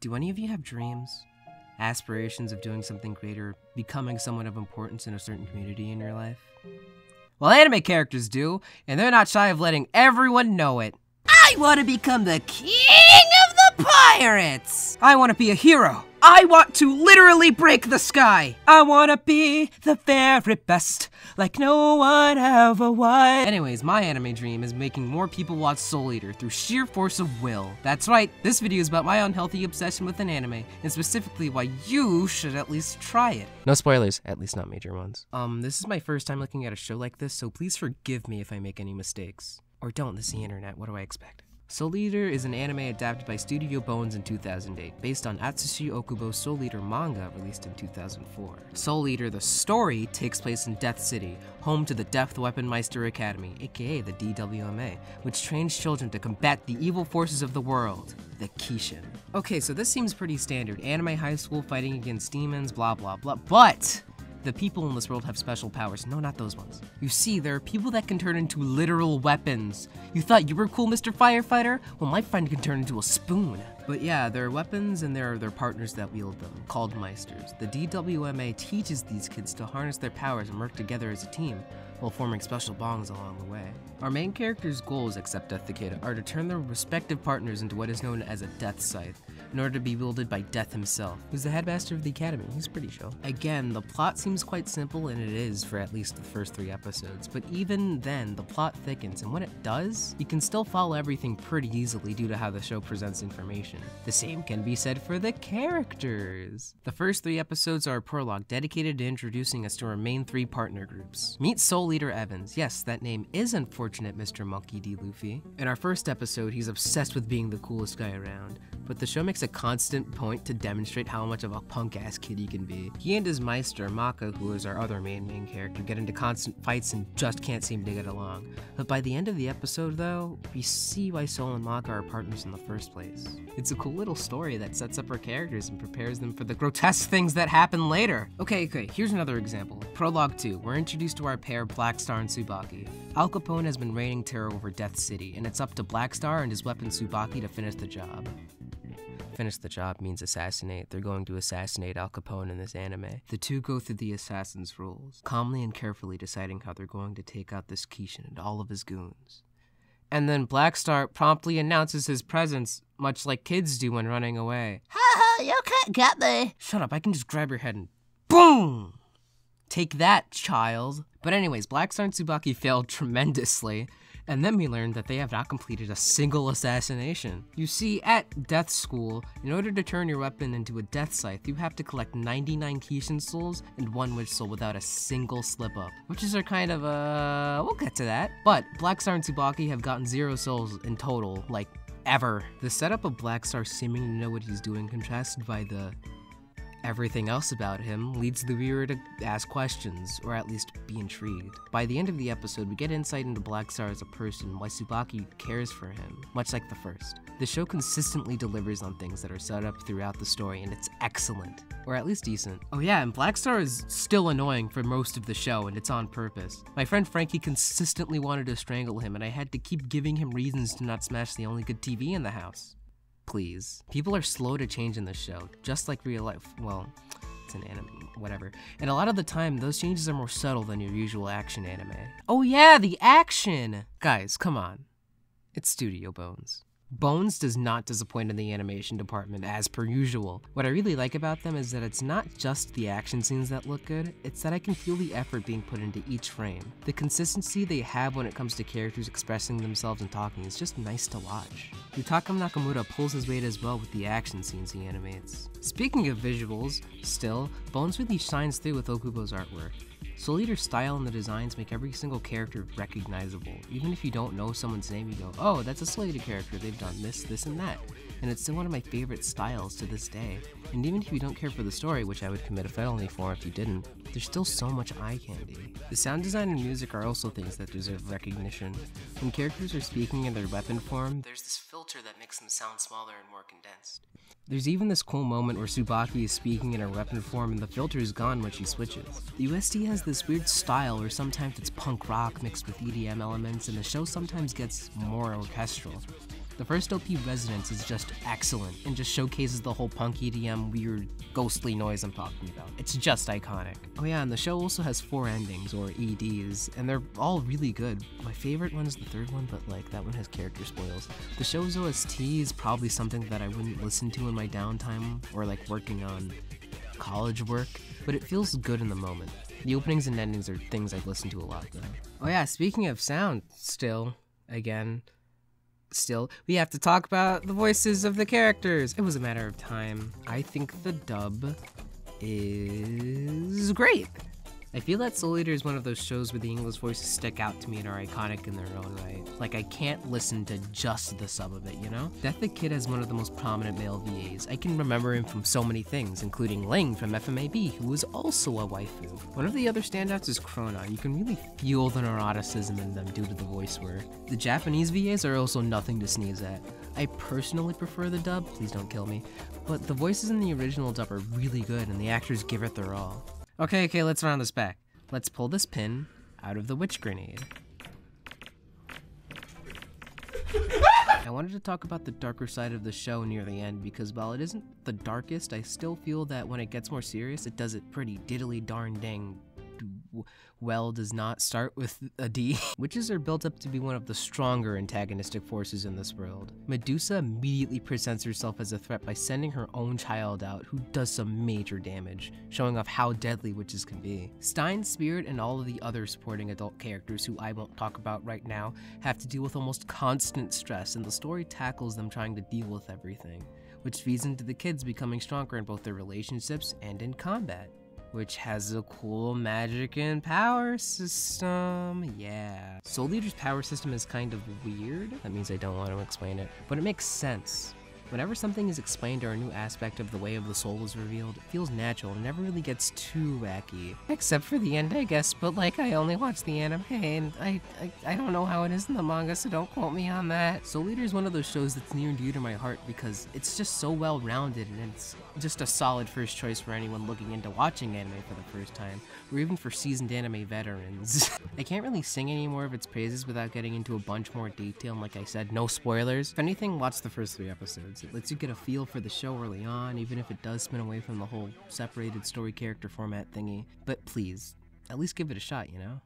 Do any of you have dreams? Aspirations of doing something greater, becoming someone of importance in a certain community in your life? Well, anime characters do, and they're not shy of letting everyone know it. I want to become the king of the pirates! I want to be a hero! I want to literally break the sky! I want to be the very best, like no one ever was. Anyways, my anime dream is making more people watch Soul Eater through sheer force of will. That's right, this video is about my unhealthy obsession with an anime, and specifically why you should at least try it. No spoilers, at least not major ones. This is my first time looking at a show like this, so please forgive me if I make any mistakes. Or don't, this is the internet, what do I expect? Soul Eater is an anime adapted by Studio Bones in 2008, based on Atsushi Okubo's Soul Eater manga released in 2004. Soul Eater, the story, takes place in Death City, home to the Death Weapon Meister Academy, aka the DWMA, which trains children to combat the evil forces of the world, the Kishin. Okay, so this seems pretty standard, anime high school fighting against demons, blah blah blah, but the people in this world have special powers. No, not those ones. You see, there are people that can turn into literal weapons. You thought you were cool, Mr. Firefighter? Well, my friend can turn into a spoon. But yeah, there are weapons and there are their partners that wield them, called Meisters. The DWMA teaches these kids to harness their powers and work together as a team, while forming special bonds along the way. Our main character's goals, except Death the Kid, are to turn their respective partners into what is known as a Death Scythe, in order to be wielded by Death himself, who's the headmaster of the academy. He's pretty chill. Again, the plot seems quite simple, and it is for at least the first 3 episodes, but even then, the plot thickens, and when it does, you can still follow everything pretty easily due to how the show presents information. The same can be said for the characters. The first 3 episodes are a prologue dedicated to introducing us to our main 3 partner groups. Meet Soul Eater Evans. Yes, that name is unfortunate, Mr. Monkey D. Luffy. In our first episode, he's obsessed with being the coolest guy around, but the show makes a constant point to demonstrate how much of a punk-ass kid he can be. He and his Meister, Maka, who is our other main character, get into constant fights and just can't seem to get along. But by the end of the episode, though, we see why Soul and Maka are partners in the first place. It's a cool little story that sets up our characters and prepares them for the grotesque things that happen later. Okay, here's another example. Prologue 2, we're introduced to our pair, Blackstar and Tsubaki. Al Capone has been reigning terror over Death City, and it's up to Blackstar and his weapon Tsubaki to finish the job. Finish the job means assassinate. They're going to assassinate Al Capone in this anime. The two go through the assassin's rules, calmly and carefully deciding how they're going to take out this Kishin and all of his goons. And then Blackstar promptly announces his presence, much like kids do when running away. Ha, you can't get me. Shut up, I can just grab your head and boom! Take that, child. But anyways, Blackstar and Tsubaki failed tremendously, and then we learned that they have not completed a single assassination. You see, at Death School, in order to turn your weapon into a Death Scythe, you have to collect 99 Kishin souls and 1 Witch soul without a single slip-up. Witches are kind of, we'll get to that. But Blackstar and Tsubaki have gotten 0 souls in total, like, ever. The setup of Blackstar seeming to know what he's doing, contrasted by the everything else about him, leads the viewer to ask questions, or at least be intrigued. By the end of the episode, we get insight into Blackstar as a person, why Tsubaki cares for him, much like the first. The show consistently delivers on things that are set up throughout the story, and it's excellent. Or at least decent. Oh yeah, and Blackstar is still annoying for most of the show, and it's on purpose. My friend Frankie consistently wanted to strangle him, and I had to keep giving him reasons to not smash the only good TV in the house. Please. People are slow to change in this show, just like real life. Well, it's an anime, whatever. And a lot of the time, those changes are more subtle than your usual action anime. Oh yeah, the action! Guys, come on. It's Studio Bones. Bones does not disappoint in the animation department, as per usual. What I really like about them is that it's not just the action scenes that look good, it's that I can feel the effort being put into each frame. The consistency they have when it comes to characters expressing themselves and talking is just nice to watch. Yutaka Nakamura pulls his weight as well with the action scenes he animates. Speaking of visuals, still, Bones really shines through with Okubo's artwork. Soul Eater's style and the designs make every single character recognizable. Even if you don't know someone's name, you go, oh, that's a Soul Eater character, they've done this, this, and that. And it's still one of my favorite styles to this day. And even if you don't care for the story, which I would commit a felony for if you didn't, there's still so much eye candy. The sound design and music are also things that deserve recognition. When characters are speaking in their weapon form, there's this filter that makes them sound smaller and more condensed. There's even this cool moment where Tsubaki is speaking in her weapon form and the filter is gone when she switches. The USD has this weird style where sometimes it's punk rock mixed with EDM elements, and the show sometimes gets more orchestral. The first OP Resonance is just excellent and just showcases the whole punk EDM weird ghostly noise I'm talking about. It's just iconic. Oh yeah, and the show also has 4 endings, or EDs, and they're all really good. My favorite one is the 3rd one, but like that one has character spoils. The show's OST is probably something that I wouldn't listen to in my downtime or like working on college work, but it feels good in the moment. The openings and endings are things I've listened to a lot though. Oh yeah, speaking of sound, we have to talk about the voices of the characters. It was a matter of time. I think the dub is great. I feel that Soul Eater is one of those shows where the English voices stick out to me and are iconic in their own right. Like, I can't listen to just the sub of it, you know? Death the Kid has one of the most prominent male VAs. I can remember him from so many things, including Ling from FMAB, who was also a waifu. One of the other standouts is Krona. You can really feel the neuroticism in them due to the voice work. The Japanese VAs are also nothing to sneeze at. I personally prefer the dub, please don't kill me, but the voices in the original dub are really good and the actors give it their all. Okay, let's round this back. Let's pull this pin out of the witch grenade. I wanted to talk about the darker side of the show near the end because while it isn't the darkest, I still feel that when it gets more serious, it does it pretty diddly darn dang well. Does not start with a D. Witches are built up to be one of the stronger antagonistic forces in this world. Medusa immediately presents herself as a threat by sending her own child out, who does some major damage, showing off how deadly witches can be. Stein's spirit and all of the other supporting adult characters, who I won't talk about right now, have to deal with almost constant stress, and the story tackles them trying to deal with everything, which feeds into the kids becoming stronger in both their relationships and in combat, which has a cool magic and power system, yeah. Soul Eater's power system is kind of weird. That means I don't want to explain it, but it makes sense. Whenever something is explained or a new aspect of the way of the soul is revealed, it feels natural and never really gets too wacky. Except for the end, I guess, but like, I only watched the anime and I don't know how it is in the manga, so don't quote me on that. Soul Eater is one of those shows that's near and dear to my heart because it's just so well rounded and it's just a solid first choice for anyone looking into watching anime for the first time, or even for seasoned anime veterans. I can't really sing any more of its praises without getting into a bunch more detail, and like I said, no spoilers. If anything, watch the first 3 episodes. It lets you get a feel for the show early on, even if it does spin away from the whole separated story character format thingy. But please, at least give it a shot, you know?